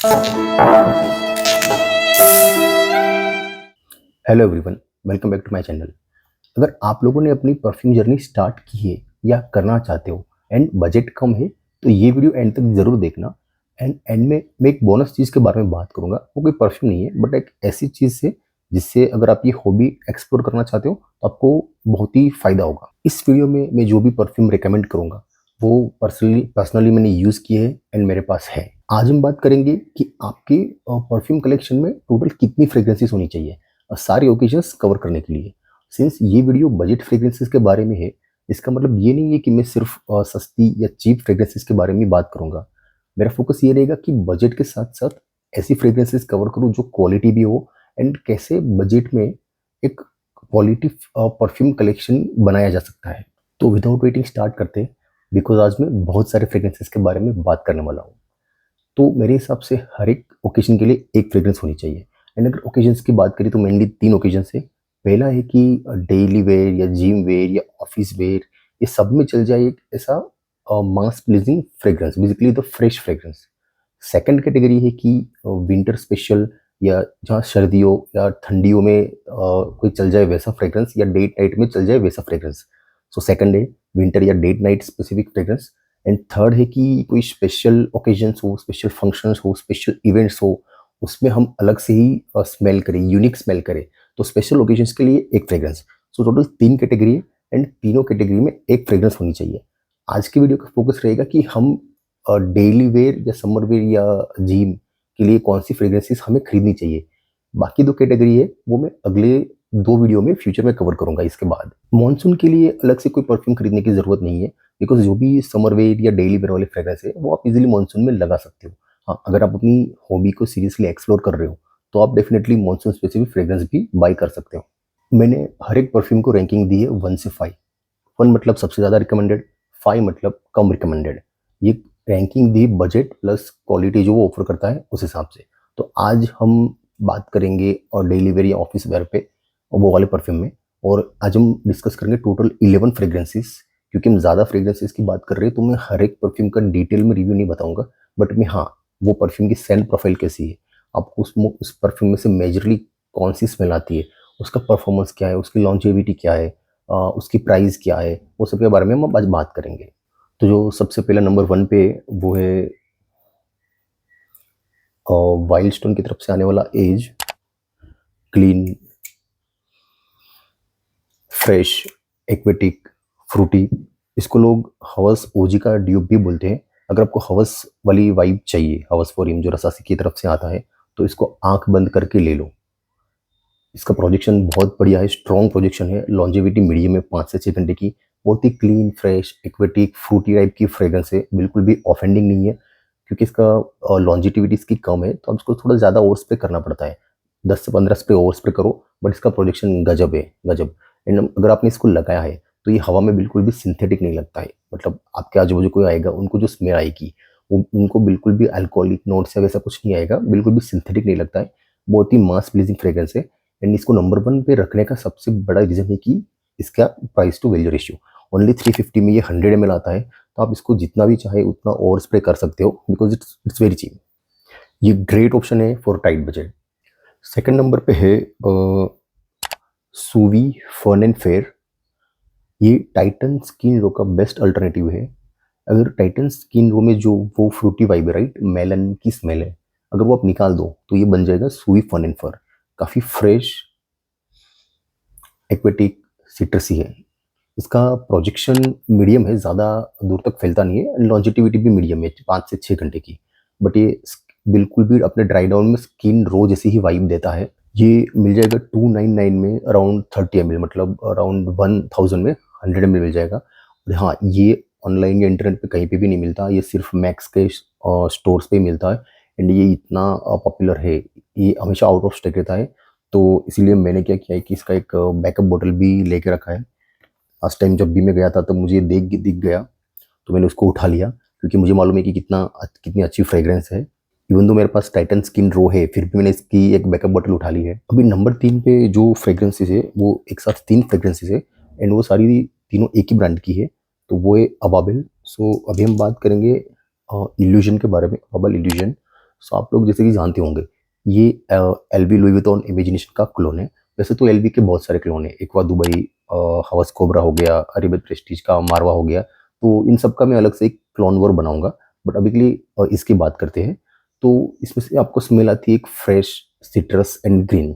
Hello everyone, welcome back to my channel. अगर आप लोगों ने अपनी परफ्यूम जर्नी स्टार्ट की है या करना चाहते हो एंड बजट कम है तो ये वीडियो एंड तक ज़रूर देखना। एंड में मैं एक बोनस चीज़ के बारे में बात करूंगा। वो कोई परफ्यूम नहीं है बट एक ऐसी चीज़ है जिससे अगर आप ये हॉबी एक्सप्लोर करना चाहते हो तो आपको बहुत ही फ़ायदा होगा। इस वीडियो में मैं जो भी परफ्यूम रिकमेंड करूंगा वो पर्सनली मैंने यूज़ किए हैं एंड मेरे पास है। आज हम बात करेंगे कि आपके परफ्यूम कलेक्शन में टोटल कितनी फ्रेग्रेंसेस होनी चाहिए सारे ओकेजन्स कवर करने के लिए। सिंस ये वीडियो बजट फ्रेग्रेंसेस के बारे में है, इसका मतलब ये नहीं है कि मैं सिर्फ सस्ती या चीप फ्रेग्रेंसेस के बारे में बात करूंगा। मेरा फोकस ये रहेगा कि बजट के साथ साथ ऐसी फ्रेग्रेंसेस कवर करूं जो क्वालिटी भी हो एंड कैसे बजट में एक क्वालिटी परफ्यूम कलेक्शन बनाया जा सकता है। तो विदाउट वेटिंग स्टार्ट करते हैं, बिकॉज आज मैं बहुत सारे फ्रेग्रेंसेस के बारे में बात करने वाला हूँ। तो मेरे हिसाब से हर एक ओकेजन के लिए एक फ्रेग्रेंस होनी चाहिए। एंड अगर ओकेजन्स की बात करें तो मेनली 3 ओकेजन्स है। पहला है कि डेली वेयर या जिम वेयर या ऑफिस वेयर, ये सब में चल जाए एक ऐसा mass pleasing fragrance, basically the fresh fragrance. Second category है कि विंटर स्पेशल या जहाँ सर्दियों या ठंडियों में कोई चल जाए वैसा फ्रेग्रेंस, या डेट नाइट में चल जाए वैसा फ्रेग्रेंस। सो सेकंड है विंटर या date night specific fragrance. And third है कि कोई स्पेशल ओकेजन्स हो, स्पेशल फंक्शंस हो, स्पेशल इवेंट्स हो, उसमें हम अलग से ही स्मेल करें, यूनिक स्मेल करें, तो स्पेशल ओकेजन्स के लिए एक फ्रेग्रेंस। सो टोटल 3 कैटेगरी है एंड तीनों कैटेगरी में एक फ्रेग्रेंस होनी चाहिए। आज की वीडियो का फोकस रहेगा कि हम डेली वेयर या समर वेयर या जिम के लिए कौन सी फ्रेग्रेंसेस हमें खरीदनी चाहिए। बाकी 2 कैटेगरी है वो मैं अगले 2 वीडियो में फ्यूचर में कवर करूंगा। इसके बाद मॉनसून के लिए अलग से कोई परफ्यूम खरीदने की ज़रूरत नहीं है, बिकॉज जो भी समर वेयर या डेली वेयर वाले फ्रेग्रेंस है वो आप इजीली मॉनसून में लगा सकते हो। हाँ, अगर आप अपनी हॉबी को सीरियसली एक्सप्लोर कर रहे हो तो आप डेफिनेटली मॉनसून स्पेसिफिक फ्रेग्रेंस भी बाय कर सकते हो। मैंने हर एक परफ्यूम को रैंकिंग दी है 1 से 5। 1 मतलब सबसे ज़्यादा रिकमेंडेड, 5 मतलब कम रिकमेंडेड। ये रैंकिंग दी बजट प्लस क्वालिटी जो वो ऑफर करता है उस हिसाब से। तो आज हम बात करेंगे और डेली वेयर या ऑफिस वेयर पे वो वाले परफ्यूम में, और आज हम डिस्कस करेंगे टोटल 11 फ्रेग्रेंसेस। क्योंकि हम ज़्यादा फ्रेग्रेंसेस की बात कर रहे हैं तो मैं हर एक परफ्यूम का डिटेल में रिव्यू नहीं बताऊंगा, बट मैं हाँ, वो परफ्यूम की सेंट प्रोफाइल कैसी है, आपको उस परफ्यूम में से मेजरली कौन सी स्मेल आती है, उसका परफॉर्मेंस क्या है, उसकी लॉन्जेविटी क्या है, उसकी प्राइस क्या है, वो सब के बारे में हम आज बात करेंगे। तो जो सबसे पहला नंबर 1 पे वो है वाइल्ड स्टोन की तरफ से आने वाला as clean, fresh, aquatic, fruity. इसको लोग हवस ओजी का ड्यूब भी बोलते हैं। अगर आपको हवस वाली वाइब चाहिए, हवस फॉरिम जो रसासी की तरफ से आता है, तो इसको आंख बंद करके ले लो। इसका प्रोजेक्शन बहुत बढ़िया है, स्ट्रॉन्ग प्रोजेक्शन है, लॉन्जेविटी मीडियम है 5 से 6 घंटे की। बहुत ही clean, fresh, aquatic, fruity type की फ्रेग्रेंस है, बिल्कुल भी ऑफेंडिंग नहीं है। क्योंकि इसका लॉन्जिटिविटी इसकी कम है तो अब इसको थोड़ा ज़्यादा ओवर स्प्रे करना पड़ता है। 10 से 15 स्प्रे ओवर स्प्रे करो, बट इसका प्रोजेक्शन गजब है, गजब। एंड अगर आपने इसको लगाया है तो ये हवा में बिल्कुल भी सिंथेटिक नहीं लगता है। मतलब आपके आजू बाजू कोई आएगा, उनको जो स्मेल आएगी वो उनको बिल्कुल भी अल्कोहलिक नोट्स या वैसा कुछ नहीं आएगा, बिल्कुल भी सिंथेटिक नहीं लगता है। बहुत ही मास प्लीजिंग फ्रेग्रेंस है। एंड इसको नंबर 1 पे रखने का सबसे बड़ा रीज़न है कि इसका price to value ratio only 350 में ये 100 ml आता है। तो आप इसको जितना भी चाहे उतना ओवर स्प्रे कर सकते हो, बिकॉज इट्स वेरी चीप। ये ग्रेट ऑप्शन है for tight budget. Second number पे है सूवी फर्न एंड फेयर। ये टाइटन स्किन रो का बेस्ट अल्टरनेटिव है। अगर टाइटन स्किन रो में जो वो फ्रूटी वाइब है, राइट, मेलन की स्मेल है, अगर वो आप निकाल दो तो ये बन जाएगा सूवी फर्न एंड फर। काफ़ी फ्रेश, एक्वेटिक, सिट्रसी है। इसका प्रोजेक्शन मीडियम है, ज़्यादा दूर तक फैलता नहीं है। लॉन्जिटिविटी भी मीडियम है, 5 से 6 घंटे की। बट ये बिल्कुल भी अपने ड्राई डाउन में स्किन रो जैसी ही वाइब देता है। ये मिल जाएगा 299 में अराउंड 30 ml, मतलब अराउंड 1000 में 100 ml मिल जाएगा। और हाँ, ये ऑनलाइन या इंटरनेट पे कहीं पे भी नहीं मिलता, ये सिर्फ मैक्स के स्टोर्स पे ही मिलता है। एंड ये इतना पॉपुलर है, ये हमेशा आउट ऑफ स्टॉक रहता है। तो इसीलिए मैंने क्या किया है कि इसका एक बैकअप बॉटल भी लेके रखा है। लास्ट टाइम जब भी मैं गया था तब मुझे दिख गया तो मैंने उसको उठा लिया, क्योंकि मुझे मालूम है कि कितनी अच्छी फ्रेग्रेंस है। इवन दो मेरे पास टाइटन स्किन रो है फिर भी मैंने इसकी एक बैकअप बॉटल उठा ली है। अभी नंबर 3 पे जो फ्रेग्रेंसेस है वो एक साथ 3 फ्रेग्रेंसेस है एंड वो सारी तीनों एक ही ब्रांड की है। तो वो है अबाबिल। सो अभी हम बात करेंगे इल्यूजन के बारे में, अबाबिल इल्यूजन। सो आप लोग जैसे कि जानते होंगे ये एलवी लुई विटॉन इमेजिनेशन का क्लोन है। वैसे तो एलवी के बहुत सारे क्लोन है, एक्वा दुबई, हवस कोबरा हो गया, अरेबियन प्रेस्टीज का मारवा हो गया, तो इन सब का मैं अलग से एक क्लोन वॉर बनाऊंगा। बट अभी के लिए इसकी बात करते हैं। तो इसमें से आपको स्मेल आती है एक फ्रेश सिट्रस एंड ग्रीन।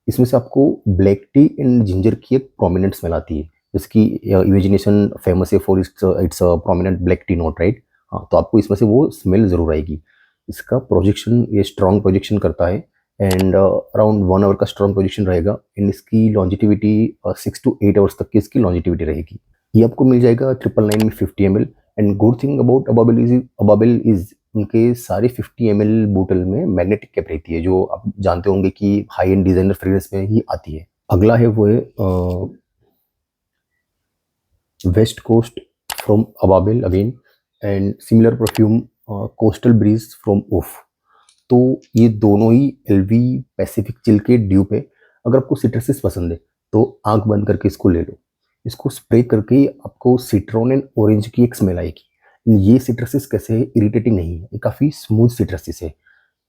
इसमें से आपको ब्लैक टी एंड जिंजर की एक प्रोमिनेंट स्मेल आती है, जिसकी इमेजिनेशन फेमस है for its prominent black T note, right. हाँ, तो आपको इसमें से वो स्मेल ज़रूर आएगी। इसका प्रोजेक्शन, ये स्ट्रॉन्ग प्रोजेक्शन करता है एंड अराउंड 1 आवर का स्ट्रॉन्ग प्रोजेक्शन रहेगा एंड इसकी लॉन्जिटिविटी 6 to 8 आवर्स तक की इसकी लॉन्जिटिविटी रहेगी। ये आपको मिल जाएगा 999 में 50 ml। And good thing about Ababil is उनके सारे 50 ml बोतल में मैग्नेटिक कैप रहती है, जो आप जानते होंगे कि हाई एंड डिजाइनर फ्रेग्रेंस में ही आती है। अगला है वो है वेस्ट कोस्ट फ्रॉम अबाबिल again and similar perfume coastal breeze from उफ। तो ये दोनों ही एलवी पैसिफिक चिल के ड्यूप है। अगर आपको सिट्रसेस पसंद है तो आंख बंद करके इसको ले लो। इसको स्प्रे करके आपको सिट्रॉन एंड ऑरेंज की एक स्मेल आएगी। ये सिट्रसेस कैसे है, इरिटेटिंग नहीं है, ये काफ़ी स्मूथ सिट्रसेस है।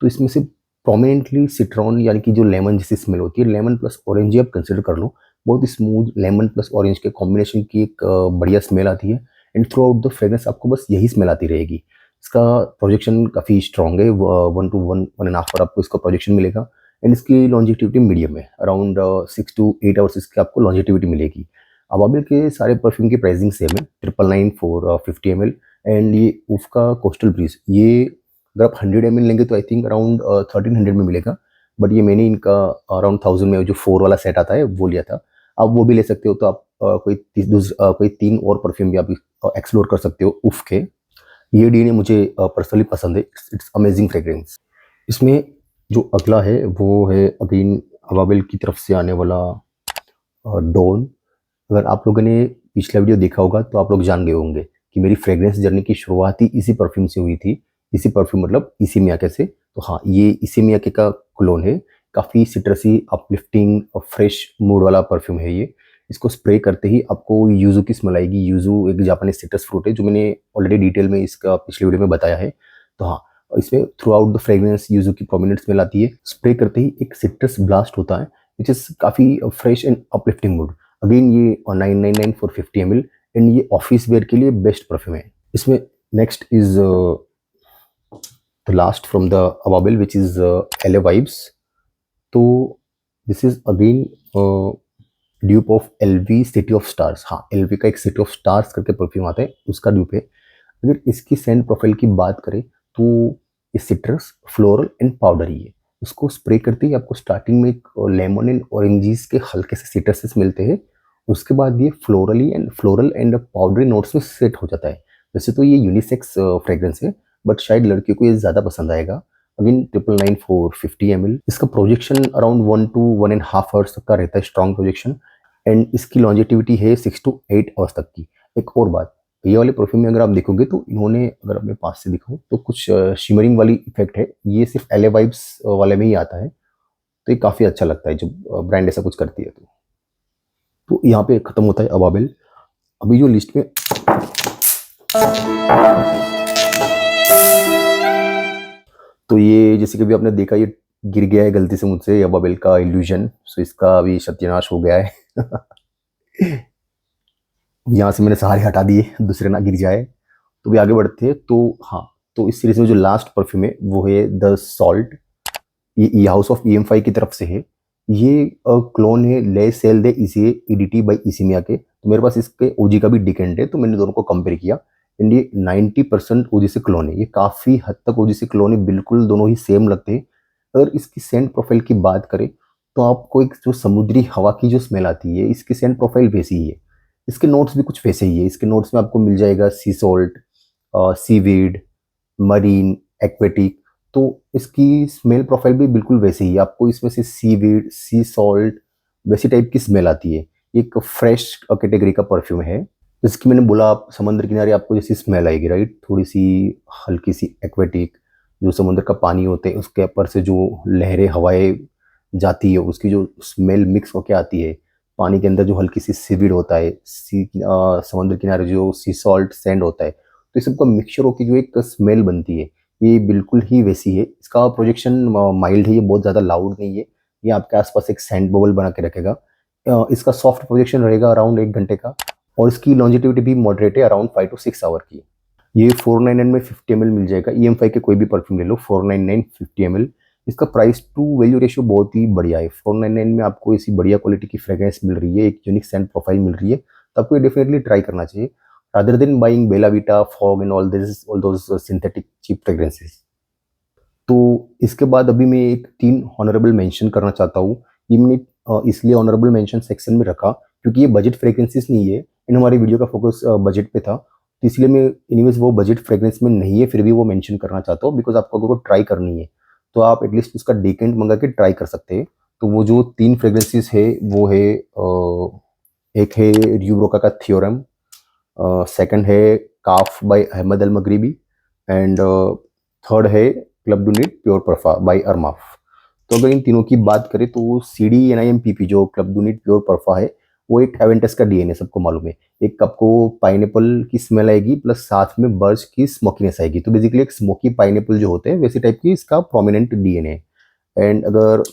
तो इसमें से प्रोमिनेंटली सिट्रॉन यानी कि जो लेमन जैसी स्मेल होती है, लेमन प्लस ऑरेंज ही आप कंसिडर कर लो। बहुत ही स्मूथ लेमन प्लस ऑरेंज के कॉम्बिनेशन की एक बढ़िया स्मेल आती है and through out the fragrance आपको बस यही स्मेल आती रहेगी। इसका प्रोजेक्शन काफ़ी स्ट्रॉन्ग है, 1 to 1.5 आवर आपको इसका प्रोजेक्शन मिलेगा एंड इसकी लॉन्जिटिविटी मीडियम है, अराउंड 6 to 8 आवर्स इसकी आपको लॉन्जिटिविटी मिलेगी। अबाबिल के सारे परफ्यूम की प्राइसिंग सेम है, 999 फॉर 50 ml। एंड ये उफ का कोस्टल ब्रीज, ये अगर आप 100 ml लेंगे तो आई थिंक अराउंड 1300 में मिलेगा। बट ये मैंने इनका अराउंड 1000 में जो 4 वाला सेट आता है वो लिया था। आप वो भी ले सकते हो। तो आप कोई 3 और परफ्यूम भी आप एक्सप्लोर कर सकते हो उफ के। ये डीएनए मुझे पर्सनली पसंद है, इट्स अमेजिंग फ्रेग्रेंस। इसमें जो अगला है वो है अगेन अबाबिल की तरफ से आने वाला डॉन। अगर आप लोगों ने पिछला वीडियो देखा होगा तो आप लोग जान गए होंगे कि मेरी फ्रेग्रेंस जर्नी की शुरुआत ही इसी परफ्यूम से हुई थी। इसी परफ्यूम मतलब इसी मियाके से। तो हाँ, ये इसी मियाके का क्लोन है। काफ़ी सिट्रसी, अपलिफ्टिंग और फ्रेश मूड वाला परफ्यूम है ये। इसको स्प्रे करते ही आपको यूज़ू की स्मेल आएगी। यूज़ू एक जापानीज सिट्रस फ्रूट है, जो मैंने ऑलरेडी डिटेल में इसका पिछले वीडियो में बताया है। तो हाँ, इसमें थ्रू आउट द फ्रेग्रेंस यूज़ू की प्रोमिनेंट स्मेल आती है। स्प्रे करते ही एक सिट्रस ब्लास्ट होता है विच इज़ काफ़ी fresh and uplifting mood. Again ये 999 फॉर 50 ml एंड ये ऑफिस वेयर के लिए बेस्ट परफ्यूम है। इसमें next is the last from the अबाबिल विच इज एले वाइब्स। तो this is again dupe of LV city of stars. हाँ, LV का एक सिटी ऑफ स्टार्स करके परफ्यूम आता है, उसका ड्यूप है। अगर इसकी सेंट प्रोफाइल की बात करें तो ये सिट्रस, फ्लोरल एंड पाउडरी है। उसको स्प्रे करते ही आपको स्टार्टिंग में एक लेमन एंड ऑरेंजेस के हल्के से सिट्रसेस मिलते हैं। उसके बाद ये फ्लोरल एंड पाउडरी नोट्स में सेट हो जाता है। वैसे तो ये यूनिसेक्स फ्रेग्रेंस है, बट शायद लड़कियों को ये ज़्यादा पसंद आएगा। Again 999 for 50 ml। इसका प्रोजेक्शन अराउंड 1 to 1.5 आवर्स तक का रहता है, स्ट्रॉन्ग प्रोजेक्शन। एंड इसकी लॉन्जिटिविटी है 6 to 8 आवर्स तक की। एक और बात, ये वाले परफ्यूम में अगर आप देखोगे तो इन्होंने, अगर मैं पास से दिखाऊं तो कुछ शिमरिंग वाली इफेक्ट है। ये सिर्फ एले वाइब्स वाले में ही आता है। तो ये काफ़ी अच्छा लगता है जब ब्रांड ऐसा कुछ करती है। तो यहाँ पे खत्म होता है अबाबिल। अभी जो लिस्ट में तो ये जैसे कि अभी आपने देखा, ये गिर गया है गलती से मुझसे, अबाबिल का इल्यूजन। सो इसका अभी सत्यानाश हो गया है। यहाँ से मैंने सहारे हटा दिए, दूसरे ना गिर जाए। तो भी आगे बढ़ते हैं। तो हाँ, तो इस सीरीज में जो लास्ट परफ्यूम है वो है द सॉल्ट। ये हाउस ऑफ EM5 की तरफ से है। ये क्लोन है ले सेल दे इसे EDT बाई इसिमिया के। तो मेरे पास इसके ओजी का भी डिकेंट है, तो मैंने दोनों को कंपेयर किया एंड ये 90% ओजी से क्लोन है। ये काफ़ी हद तक ओजी से क्लोन है, बिल्कुल दोनों ही सेम लगते हैं। अगर इसकी सेंट प्रोफाइल की बात करें तो आपको एक जो समुद्री हवा की जो स्मेल आती है, इसकी सेंट प्रोफाइल वैसी ही है। इसके नोट्स भी कुछ वैसे ही है। इसके नोट्स में आपको मिल जाएगा सी सॉल्ट, सीवीड, मरीन, एक्वेटिक। तो इसकी स्मेल प्रोफाइल भी बिल्कुल वैसे ही, आपको इसमें से सीवीड, सी सॉल्ट वैसी टाइप की स्मेल आती है। एक फ्रेश कैटेगरी का परफ्यूम है। जैसे कि मैंने बोला, आप समुद्र किनारे आपको जैसी स्मेल आएगी, राइट, थोड़ी सी हल्की सी एक्वेटिक, जो समुद्र का पानी होता है उसके ऊपर से जो लहरें हवाएं जाती है, उसकी जो स्मेल मिक्स होके आती है। पानी के अंदर जो हल्की सी सीवीड होता है, समुद्र किनारे जो सी सॉल्ट सैंड होता है, तो इस सबका मिक्सचर होकर जो एक स्मेल बनती है, ये बिल्कुल ही वैसी है। इसका प्रोजेक्शन माइल्ड है, ये बहुत ज़्यादा लाउड नहीं है। ये आपके आसपास एक सैंड बबल बना के रखेगा। इसका सॉफ्ट प्रोजेक्शन रहेगा अराउंड 1 घंटे का, और इसकी लॉन्जिटिविटी भी मॉडरेट है, अराउंड 5 to 6 आवर की। ये 499 में 50 ml मिल जाएगा। EM5 के कोई भी परफ्यूम ले लो, 499 50 ml। इसका प्राइस टू वैल्यू रेशियो बहुत ही बढ़िया है। 499 में आपको ऐसी बढ़िया क्वालिटी की फ्रेग्रेंस मिल रही है, एक यूनिक सेंट प्रोफाइल मिल रही है, तो आपको ये डेफिनेटली ट्राई करना चाहिए, rather than buying Bella Vita, Fogg and all those synthetic cheap fragrances. तो इसके बाद अभी मैं एक 3 ऑनरेबल मेंशन करना चाहता हूँ। ये मैंने इसलिए ऑनरेबल मेंशन सेक्शन में रखा क्योंकि ये बजट फ्रेग्रेंसेस नहीं है। इन हमारी वीडियो का फोकस बजट पे था, तो इसलिए मैं एनीवेज वो बजट फ्रेग्रेंस में नहीं है, फिर भी वो मेंशन करना चाहता हूँ, बिकॉज आपको अगर वो ट्राई करनी है तो आप एटलीस्ट उसका डेकेंट मंगा के ट्राई कर सकते हैं। तो वो जो 3 फ्रेग्रेंसेस है वो है एक है रियू ब्रोका का थियोरम, सेकंड है Kaaf by Ahmed Al Maghribi, and third है Club de Nuit pure parfum by Armaf. तो अगर इन तीनों की बात करें तो CDNIMPP जो क्लब डू नीट प्योर परफा है, वो एक एवेंटस का DNA सबको मालूम है। एक आपको पाइनएप्पल की स्मेल आएगी, प्लस साथ में बर्च की स्मोकीनेस आएगी। तो बेसिकली एक स्मोकी पाइनएप्पल जो होते हैं वैसे टाइप की इसका प्रोमिनेंट DNA है। एंड अगर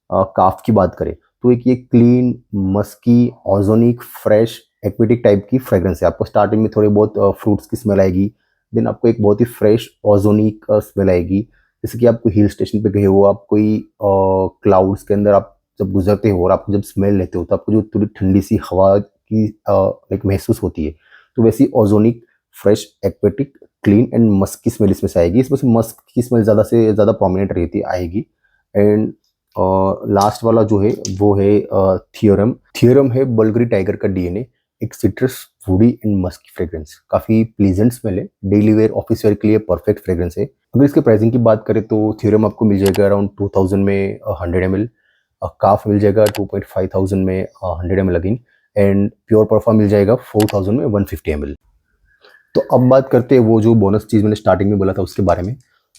काफ की बात करें तो एक ये clean, musky, organic, fresh, aquatic type की फ्रेग्रेंस है। आपको स्टार्टिंग में थोड़े बहुत फ्रूट्स की स्मेल आएगी, देन आपको एक बहुत ही फ्रेश ऑर्गेनिक स्मेल आएगी। जैसे कि आप कोई हिल स्टेशन पे गए हो, आप कोई क्लाउड्स के अंदर आप जब गुजरते हो और आप जब स्मेल लेते हो तो आपको जो थोड़ी ठंडी सी हवा की एक महसूस होती है, तो वैसी organic, fresh, aquatic, clean and Musk की स्मेल इसमें से आएगी। इसमें से मस्क की स्मेल ज़्यादा से ज़्यादा प्रोमिनेंट रहती आएगी। एंड लास्ट वाला जो है वो है थियोरम। थियोरम है बल्गरी टाइगर का DNA, एक citrus, woody and musky fragrance, काफ़ी प्लीजेंट स्मेल है, डेली वेयर, ऑफिस वेयर के लिए परफेक्ट फ्रेग्रेंस है। अगर इसके प्राइसिंग की बात करें तो थियोरम आपको मिल जाएगा अराउंड 2000 में 100 ml, काफ मिल जाएगा 2,500 में 100 ml अगेन, एंड प्योर परफा मिल जाएगा 4000 में 150 ml। तो अब बात करते हैं वो जो बोनस चीज़ मैंने स्टार्टिंग में बोला था उसके बारे में।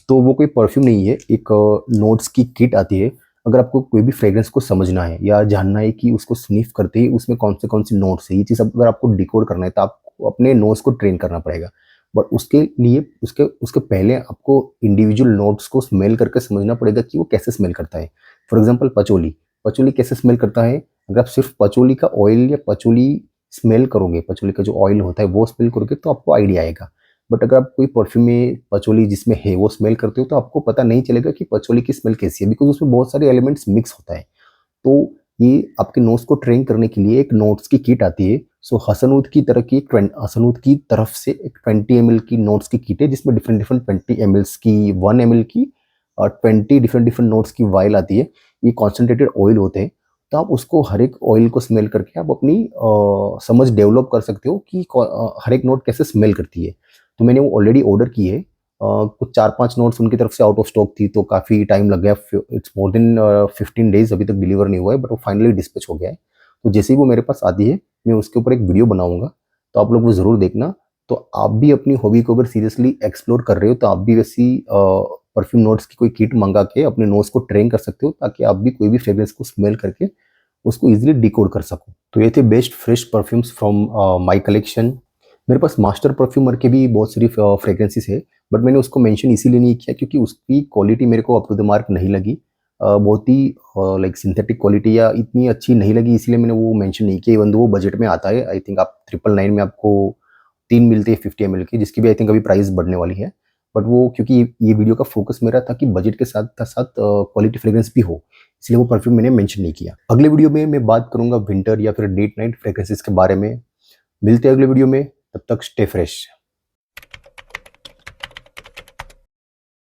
तो वो कोई परफ्यूम नहीं है, एक नोट्स की किट आती है। अगर आपको कोई भी फ्रेग्रेंस को समझना है या जानना है कि उसको स्निफ करते ही उसमें कौन से नोट्स है, ये चीज़ अगर आपको डिकोड करना है तो आपको अपने नोट्स को ट्रेन करना पड़ेगा। बट उसके लिए उसके उसके पहले आपको इंडिविजुअल नोट्स को स्मेल करके समझना पड़ेगा कि वो कैसे स्मेल करता है। फॉर एग्जाम्पल पचोली, पचोली कैसे स्मेल करता है। अगर आप सिर्फ पचोली का ऑयल या पचोली स्मेल करोगे, पचोली का जो ऑयल होता है वो स्मेल करोगे तो आपको आइडिया आएगा। बट अगर आप कोई परफ्यूम में पचोली जिसमें है वो स्मेल करते हो तो आपको पता नहीं चलेगा कि पचोली की स्मेल कैसी है, बिकॉज उसमें बहुत सारे एलिमेंट्स मिक्स होता है। तो ये आपके नोट्स को ट्रेन करने के लिए एक नोट्स की किट आती है। सो हसनूद की तरह की हसनूद की तरफ से एक 20 ml की नोट्स की किट है, जिसमें डिफरेंट डिफरेंट 20 ml की, 1 ml की और 20 डिफरेंट डिफरेंट नोट्स की वाइल आती है। ये कॉन्सेंट्रेटेड ऑयल होते हैं, तो आप उसको हर एक ऑयल को स्मेल करके आप अपनी समझ डेवलप कर सकते हो कि हर एक नोट कैसे स्मेल करती है। तो मैंने वो ऑलरेडी ऑर्डर की है। कुछ 4-5 नोट्स उनकी तरफ से आउट ऑफ स्टॉक थी, तो काफ़ी टाइम लग गया। इट्स मोर देन 15 डेज़ अभी तक डिलीवर नहीं हुआ है, बट वो फाइनली डिस्पैच हो गया है। तो जैसे ही वो मेरे पास आती है मैं उसके ऊपर एक वीडियो बनाऊँगा, तो आप लोग वो ज़रूर देखना। तो आप भी अपनी हॉबी को अगर सीरियसली एक्सप्लोर कर रहे हो तो आप भी वैसी परफ्यूम नोट्स की कोई किट मंगा के अपने नोट्स को ट्रेन कर सकते हो, ताकि आप भी कोई भी फ्रेग्रेंस को स्मेल करके उसको ईजिली डिकोड कर सको। तो ये थे best fresh perfumes from my collection. मेरे पास मास्टर परफ्यूमर के भी बहुत सारी फ्रेग्रेंसेस है, बट मैंने उसको मेंशन इसीलिए नहीं किया क्योंकि उसकी क्वालिटी मेरे को अप टू द मार्क नहीं लगी। बहुत ही लाइक सिंथेटिक क्वालिटी या इतनी अच्छी नहीं लगी, इसलिए मैंने वो मेंशन नहीं किया। इवन दो वो बजट में आता है, आई थिंक आप 999 में आपको 3 मिलते हैं 50 ml की, जिसकी भी आई थिंक अभी प्राइस बढ़ने वाली है। बट वो क्योंकि ये वीडियो का फोकस मेरा था कि बजट के साथ साथ क्वालिटी फ्रेग्रेंस भी हो, इसलिए वो परफ्यूम मैंने मेंशन नहीं किया। अगले वीडियो में मैं बात करूंगा विंटर या फिर डेट नाइट फ्रेग्रेंसेस के बारे में। मिलते हैं अगले वीडियो में, तब तक स्टे फ्रेश।